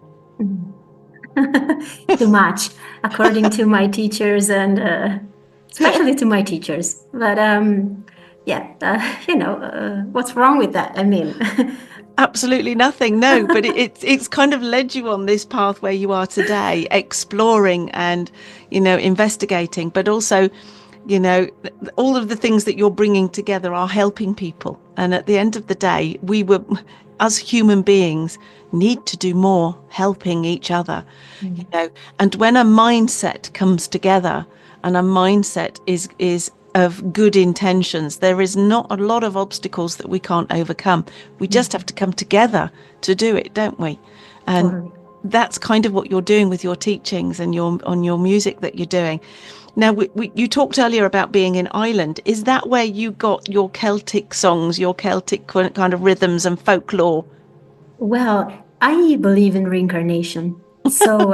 Too much, according to my teachers and especially to my teachers. But yeah, what's wrong with that? I mean, Absolutely nothing, no, but it's kind of led you on this path where you are today, exploring and, investigating, but also, all of the things that you're bringing together are helping people. And at the end of the day, as human beings, need to do more helping each other, and when a mindset comes together and a mindset is of good intentions, there is not a lot of obstacles that we can't overcome. We just have to come together to do it, don't we? And totally. that's kind of what you're doing with your teachings and on your music that you're doing. Now, you talked earlier about being in Ireland. Is that where you got your Celtic songs, your Celtic kind of rhythms and folklore? Well, I believe in reincarnation. So,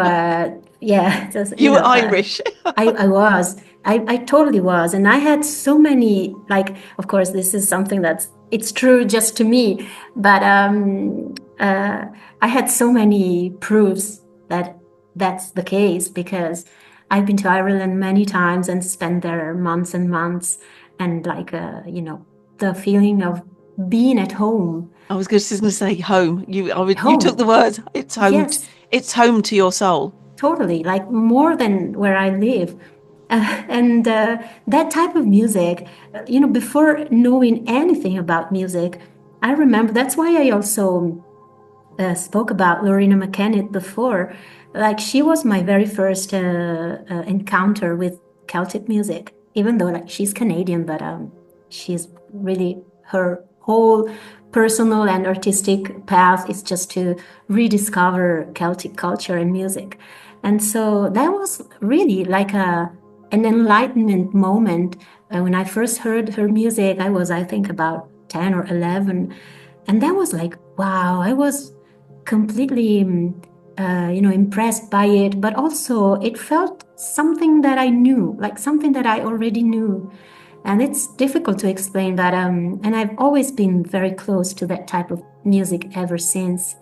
yeah, just, You were Irish. I was. I totally was. And I had so many, like, of course, this is something it's true just to me, but I had so many proofs that that's the case because I've been to Ireland many times and spent there months and months. And, like, the feeling of being at home. I was just going to say home. You took Home. the words. It's home. Yes. It's home to your soul. Totally, like more than where I live. And that type of music, before knowing anything about music, I remember that's why I also spoke about Lorena McKennitt before. Like, she was my very first encounter with Celtic music, even though, like, she's Canadian, but she's really, her whole personal and artistic path is just to rediscover Celtic culture and music. And so that was really like an enlightenment moment. When I first heard her music, I think, about 10 or 11. And that was like, wow, I was completely, impressed by it. But also it felt something that I knew, like something that I already knew. And it's difficult to explain, but and I've always been very close to that type of music ever since.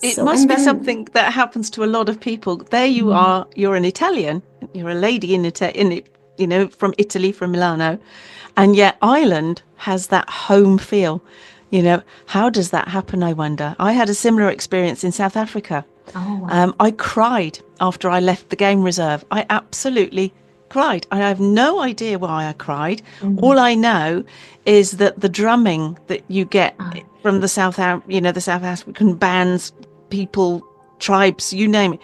It So, must and be then, something that happens to a lot of people. There you are. You're an Italian. You're a lady from Italy, from Milano, and yet Ireland has that home feel. How does that happen, I wonder? I had a similar experience in South Africa. oh, wow. I cried after I left the game reserve. I absolutely cried. I have no idea why I cried. All I know is that the drumming that you get from the South African bands, people, tribes, you name it,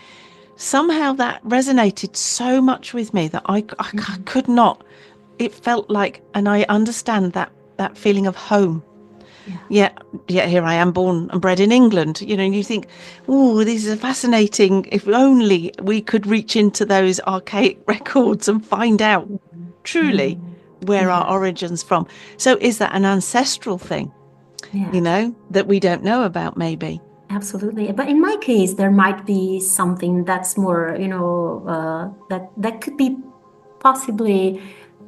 somehow that resonated so much with me that I could not. It felt like, and I understand that feeling of home. Yeah, here I am, born and bred in England, and you think, oh, this is fascinating. If only we could reach into those archaic records and find out truly where our origins from. So is that an ancestral thing, that we don't know about, maybe? Absolutely. But in my case, there might be something that's more, that could be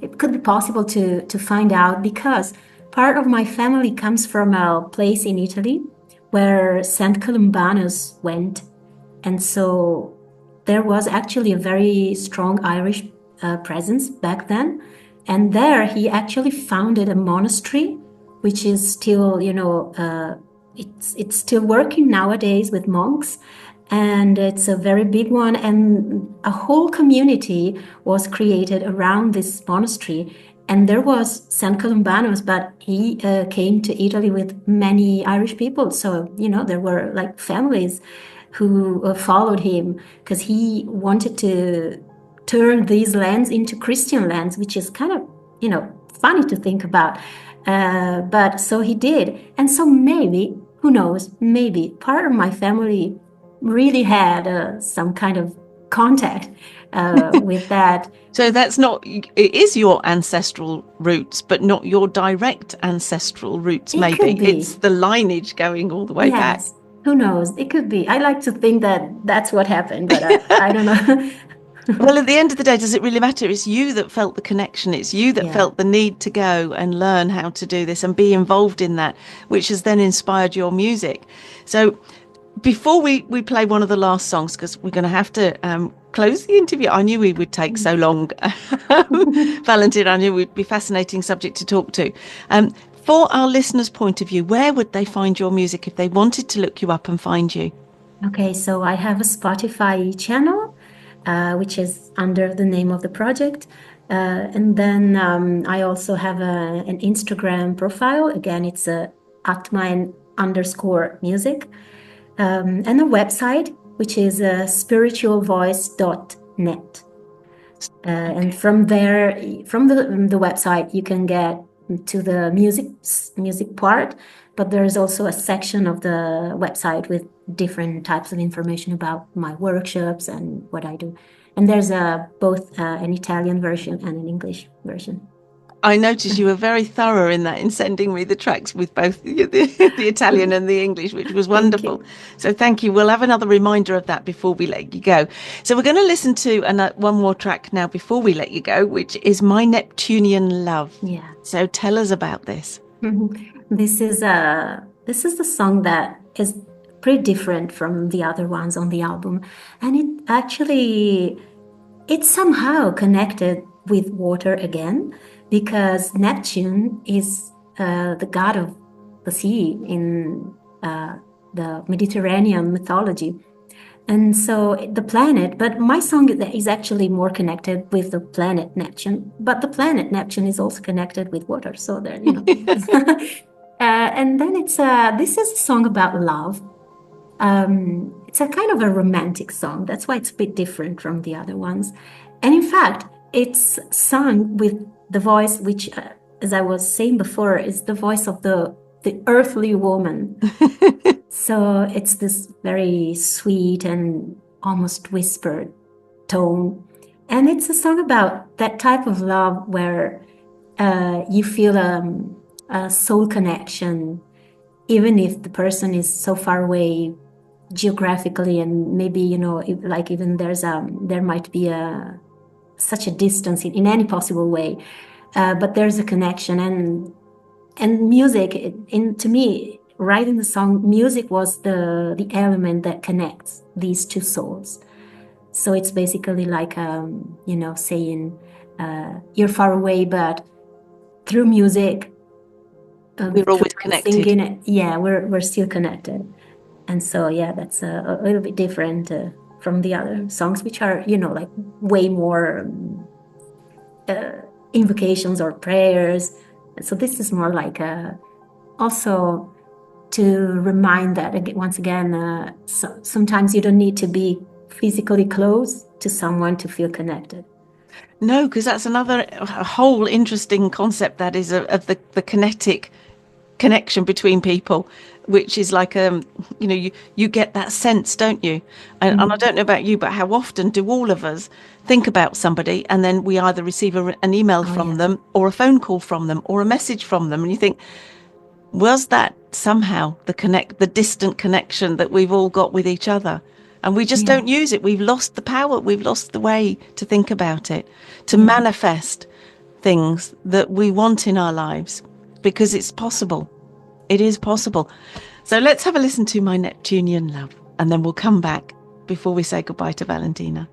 it could be possible to find out, because part of my family comes from a place in Italy where Saint Columbanus went. And so there was actually a very strong Irish presence back then. And there he actually founded a monastery, which is still, it's still working nowadays with monks. And it's a very big one. And a whole community was created around this monastery. And there was St. Columbanus, but he came to Italy with many Irish people. So, there were like families who followed him because he wanted to turn these lands into Christian lands, which is kind of, funny to think about. But so he did. And so maybe, who knows, maybe part of my family really had some kind of contact with that. So it is your ancestral roots, but not your direct ancestral roots, maybe. Could be. It's the lineage going all the way back. Who knows? It could be. I like to think that that's what happened, but I don't know. Well, at the end of the day, does it really matter? It's you that felt the connection. It's you that felt the need to go and learn how to do this and be involved in that, which has then inspired your music. So before we play one of the last songs, because we're going to have to close the interview. I knew we would take so long. Valentina, I knew it would be a fascinating subject to talk to. For our listeners' point of view, where would they find your music if they wanted to look you up and find you? Okay, so I have a Spotify channel, which is under the name of the project. And then I also have an Instagram profile. Again, it's Atmaen_music. And a website, which is spiritualvoice.net. And from there, from the website, you can get to the music part, but there's also a section of the website with different types of information about my workshops and what I do. And there's both an Italian version and an English version. I noticed you were very thorough in sending me the tracks with both the Italian and the English, which was wonderful. So thank you. We'll have another reminder of that before we let you go. So we're going to listen to one more track now before we let you go, which is My Neptunian Love. Yeah. So tell us about this. This is the song that is pretty different from the other ones on the album, and it's somehow connected with water again, because Neptune is the god of the sea in the Mediterranean mythology. And so the planet, but my song is actually more connected with the planet Neptune, but the planet Neptune is also connected with water. So there, and then this is a song about love. It's a kind of a romantic song. That's why it's a bit different from the other ones. And in fact, it's sung with the voice, which, as I was saying before, is the voice of the earthly woman. So it's this very sweet and almost whispered tone. And it's a song about that type of love where you feel a soul connection, even if the person is so far away geographically, and maybe, even there might be such a distance in any possible way, but there's a connection. And music, to me, writing the song, music was the element that connects these two souls. So it's basically like saying you're far away, but through music, we're always connected. Singing it, yeah, we're still connected. And so that's a little bit different from the other songs, which are like way more invocations or prayers. So this is more like also to remind that once again, sometimes you don't need to be physically close to someone to feel connected. No, because that's a whole interesting concept, that is of the kinetic connection between people, which is like you get that sense, don't you? And I don't know about you, but how often do all of us think about somebody and then we either receive an email from them, or a phone call from them, or a message from them, and you think, was that somehow the distant connection that we've all got with each other? And we just don't use it. We've lost the power. We've lost the way to think about it, to manifest things that we want in our lives, because it's possible. It is possible. So let's have a listen to My Neptunian Love, and then we'll come back before we say goodbye to Valentina.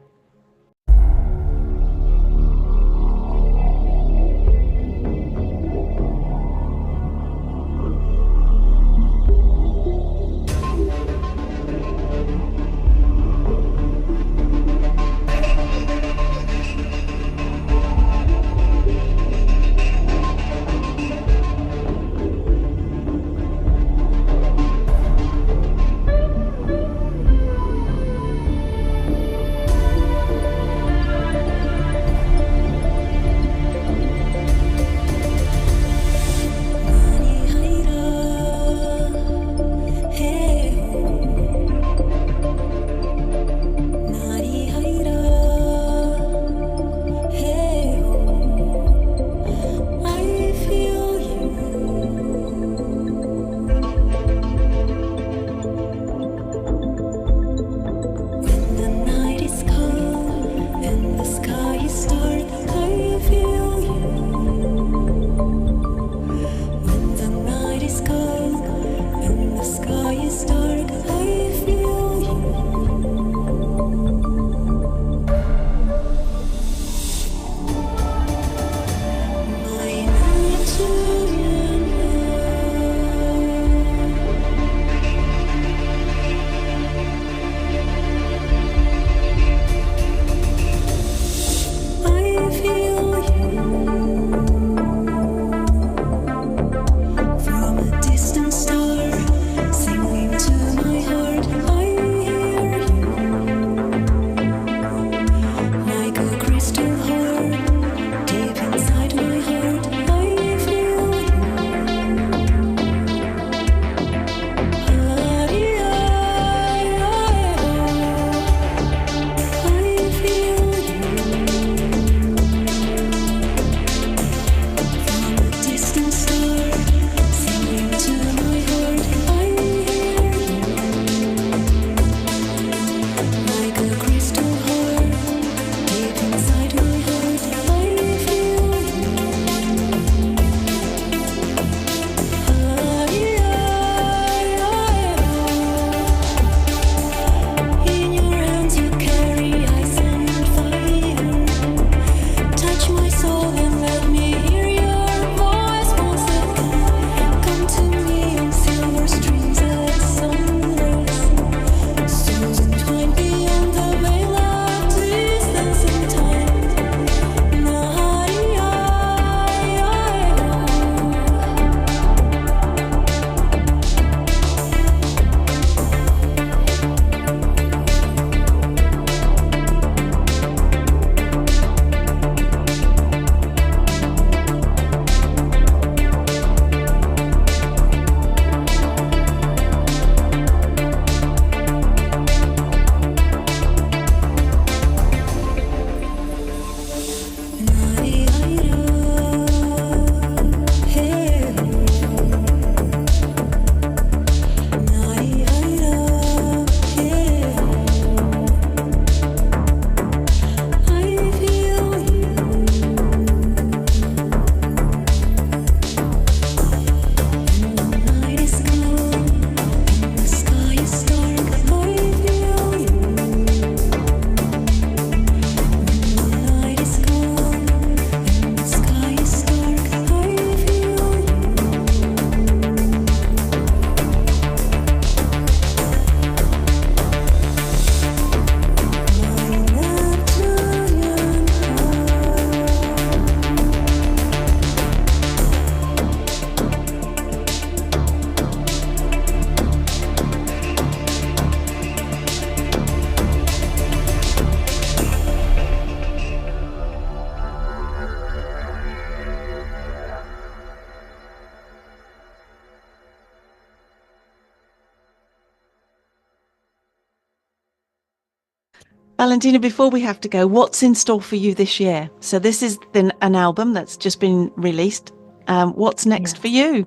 Valentina, before we have to go, what's in store for you this year? So this is an album that's just been released. What's next for you?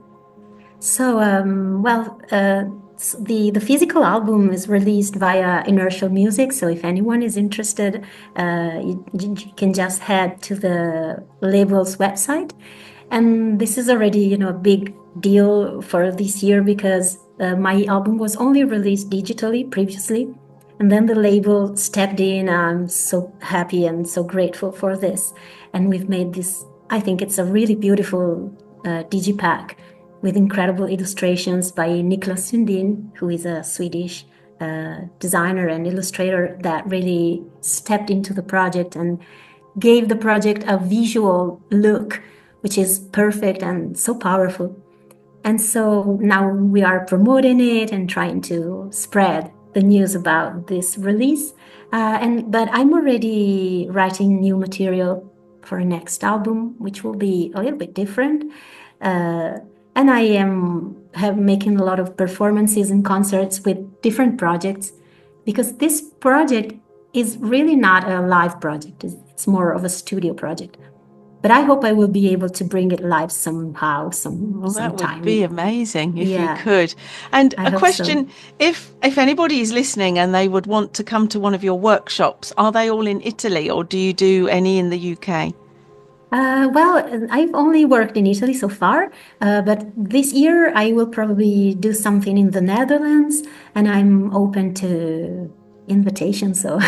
So, the physical album is released via Inertial Music. So, if anyone is interested, you can just head to the label's website. And this is already, a big deal for this year because my album was only released digitally previously. And then the label stepped in. I'm so happy and so grateful for this. And we've made this, I think it's a really beautiful digipack with incredible illustrations by Niklas Sundin, who is a Swedish designer and illustrator that really stepped into the project and gave the project a visual look, which is perfect and so powerful. And so now we are promoting it and trying to spread the news about this release. But I'm already writing new material for a next album, which will be a little bit different. And I am making a lot of performances and concerts with different projects, because this project is really not a live project. It's more of a studio project. But I hope I will be able to bring it live somehow, Well, that sometime. would be amazing if Yeah. you could. And I a hope question, so. if anybody is listening and they would want to come to one of your workshops, are they all in Italy or do you do any in the UK? Well, I've only worked in Italy so far, but this year I will probably do something in the Netherlands, and I'm open to invitations. So,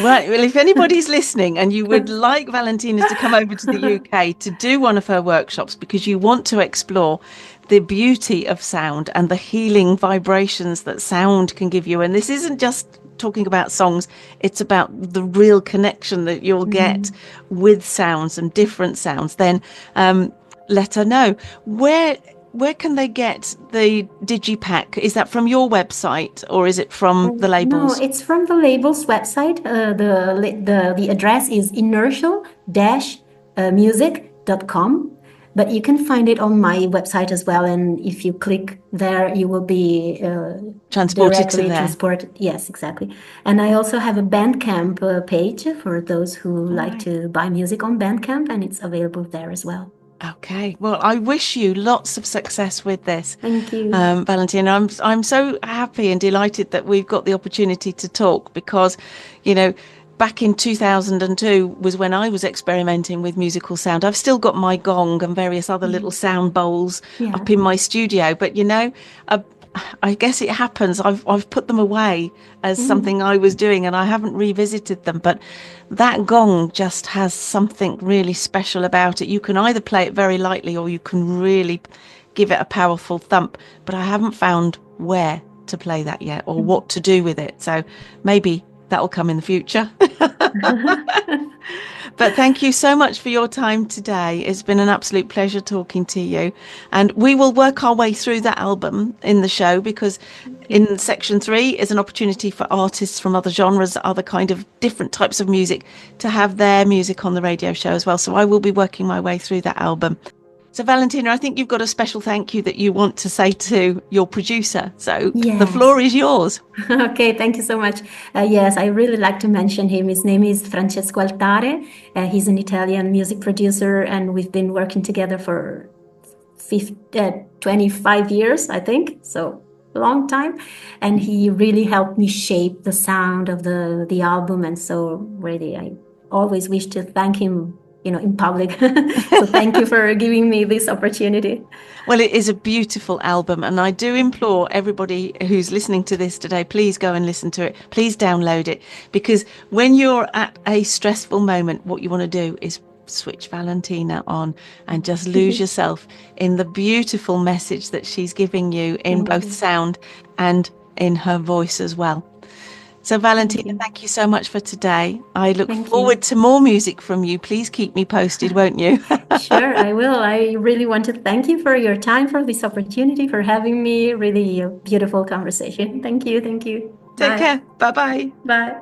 Right. Well, if anybody's listening and you would like Valentina to come over to the UK to do one of her workshops because you want to explore the beauty of sound and the healing vibrations that sound can give you, and this isn't just talking about songs, it's about the real connection that you'll get with sounds and different sounds, then let her know. Where can they get the digipack? Is that from your website or is it from the no, labels? it's from the label's website. The address is inertial-music.com. But you can find it on my website as well. And if you click there, you will be Transported to directly there. transported. Yes, exactly. And I also have a Bandcamp page for those who like right. to buy music on Bandcamp, and it's available there as well. Okay. Well, I wish you lots of success with this. Thank you. Valentina. I'm so happy and delighted that we've got the opportunity to talk because, back in 2002 was when I was experimenting with musical sound. I've still got my gong and various other little sound bowls up in my studio, but I guess it happens. I've put them away as something I was doing and I haven't revisited them. But that gong just has something really special about it. You can either play it very lightly or you can really give it a powerful thump. But I haven't found where to play that yet or what to do with it. So maybe that'll come in the future. But thank you so much for your time today. It's been an absolute pleasure talking to you. And we will work our way through that album in the show because in section 3 is an opportunity for artists from other genres, other kind of different types of music to have their music on the radio show as well. So I will be working my way through that album. So Valentina, I think you've got a special thank you that you want to say to your producer. So the floor is yours. Okay, thank you so much. Yes, I really like to mention him. His name is Francesco Altare. He's an Italian music producer, and we've been working together for 25 years, I think. So long time. And he really helped me shape the sound of the album. And so really, I always wish to thank him in public. So thank you for giving me this opportunity. Well, it is a beautiful album, and I do implore everybody who's listening to this today, please go and listen to it. Please download it, because when you're at a stressful moment, what you want to do is switch Valentina on and just lose yourself in the beautiful message that she's giving you in both sound and in her voice as well. So Valentina, thank you so much for today. I look forward to more music from you. Please keep me posted, won't you? Sure, I will. I really want to thank you for your time, for this opportunity, for having me. Really a beautiful conversation. Thank you. Thank you. Take care. Bye-bye. Bye.